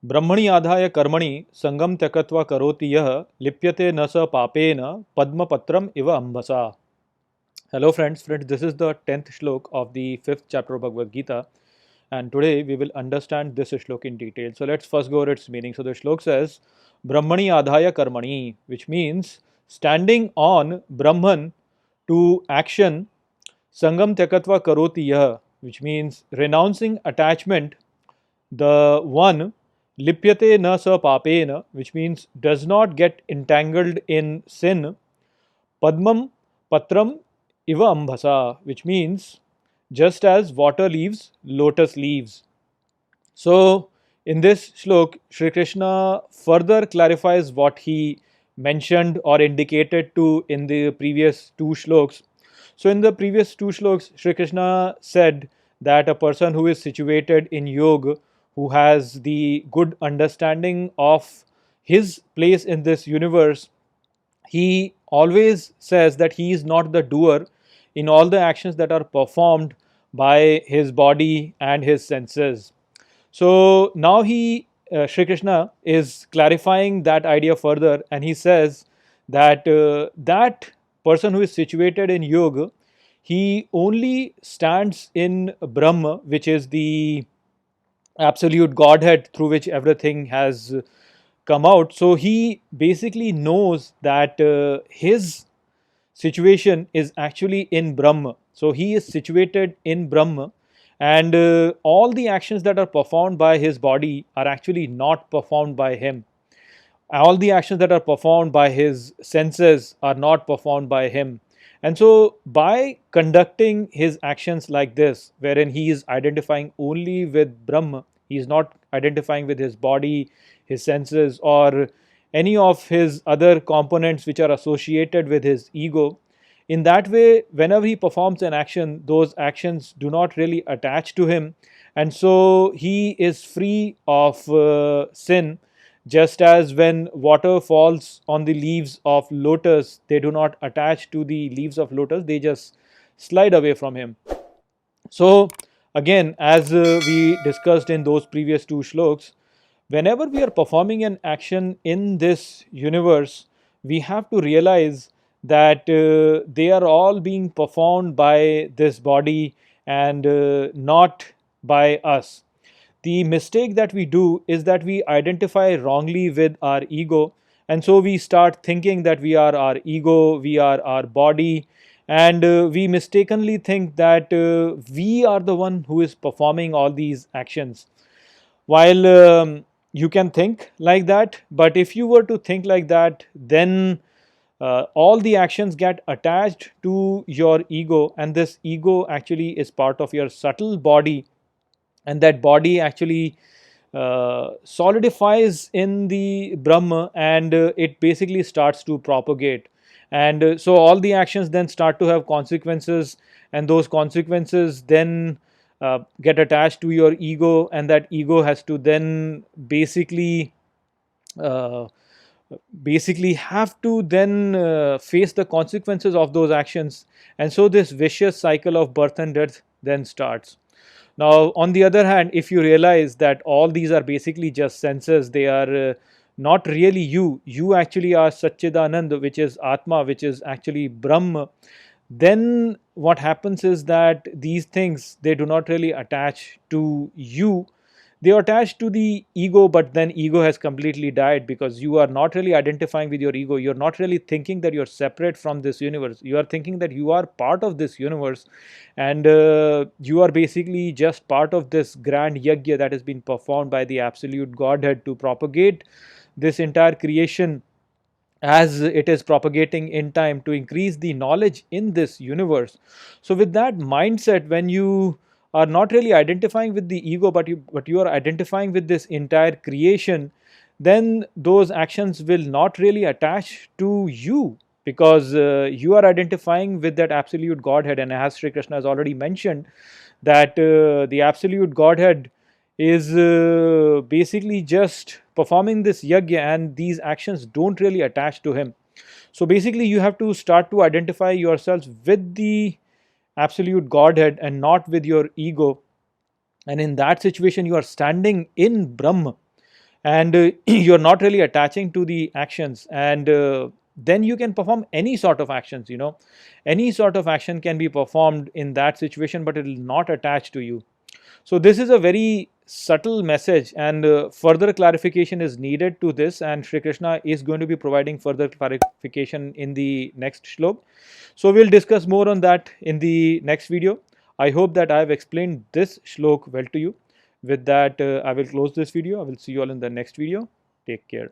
ब्रह्मणि आधाय कर्मणि संगम त्यक्त्वा करोति यः लिप्यते न स पापेन padmapatram iva ambasa. Hello friends, this is the 10th shlok of the 5th chapter of Bhagavad Gita, and today we will understand this shlok in detail. So let's first go over its meaning. So the shlok says Brahmani adhaya karmani, which means standing on Brahman to action, sangam tyakatva karoti yah, which means renouncing attachment, the one lipyate na sa papena, which means does not get entangled in sin, padmam patram iva ambhasa, which means just as water leaves lotus leaves. So in this shlok, Shri Krishna further clarifies what he mentioned or indicated to in the previous two shloks. So in the previous two shloks, Shri Krishna said that a person who is situated in yoga, who has the good understanding of his place in this universe, he always says that he is not the doer in all the actions that are performed by his body and his senses. So now Shri Krishna is clarifying that idea further, and he says that that person who is situated in yoga, he only stands in Brahma, which is the absolute Godhead through which everything has come out. So he basically knows that his situation is actually in Brahma. So he is situated in Brahma, and all the actions that are performed by his body are actually not performed by him. All the actions that are performed by his senses are not performed by him. And so, by conducting his actions like this, wherein he is identifying only with Brahma, he is not identifying with his body, his senses, or any of his other components which are associated with his ego. In that way, whenever he performs an action, those actions do not really attach to him, and so he is free of sin. Just as when water falls on the leaves of lotus, they do not attach to the leaves of lotus, they just slide away from him. So, again, as we discussed in those previous two shloks, whenever we are performing an action in this universe, we have to realize that they are all being performed by this body and not by us. The mistake that we do is that we identify wrongly with our ego, and so we start thinking that we are our ego, we are our body, and we mistakenly think that we are the one who is performing all these actions. While you can think like that, but if you were to think like that, then all the actions get attached to your ego, and this ego actually is part of your subtle body, and that body actually solidifies in the Brahma, and it basically starts to propagate. And so all the actions then start to have consequences, and those consequences then get attached to your ego, and that ego has to then uh, basically have to then face the consequences of those actions, and so this vicious cycle of birth and death then starts. Now, on the other hand, if you realize that all these are basically just senses, they are not really you, you actually are Satchidanand, which is Atma, which is actually Brahma, then what happens is that these things, they do not really attach to you. They are attached to the ego, but then ego has completely died, because you are not really identifying with your ego. You're not really thinking that you're separate from this universe. You are thinking that you are part of this universe, and you are basically just part of this grand yajna that has been performed by the absolute Godhead to propagate this entire creation as it is propagating in time, to increase the knowledge in this universe. So with that mindset, when you are not really identifying with the ego, but you are identifying with this entire creation, then those actions will not really attach to you, because you are identifying with that absolute Godhead. And as Sri Krishna has already mentioned, that the absolute Godhead is basically just performing this yajna, and these actions don't really attach to him. So basically, you have to start to identify yourselves with the absolute Godhead and not with your ego. And in that situation, you are standing in Brahma. and you're not really attaching to the actions, and then you can perform any sort of actions, you know, any sort of action can be performed in that situation, but it will not attach to you. So this is a very subtle message, and further clarification is needed to this, and Shri Krishna is going to be providing further clarification in the next shlok. So we'll discuss more on that in the next video. I hope that I have explained this shlok well to you. With that, I will close this video. I will see you all in the next video. Take care.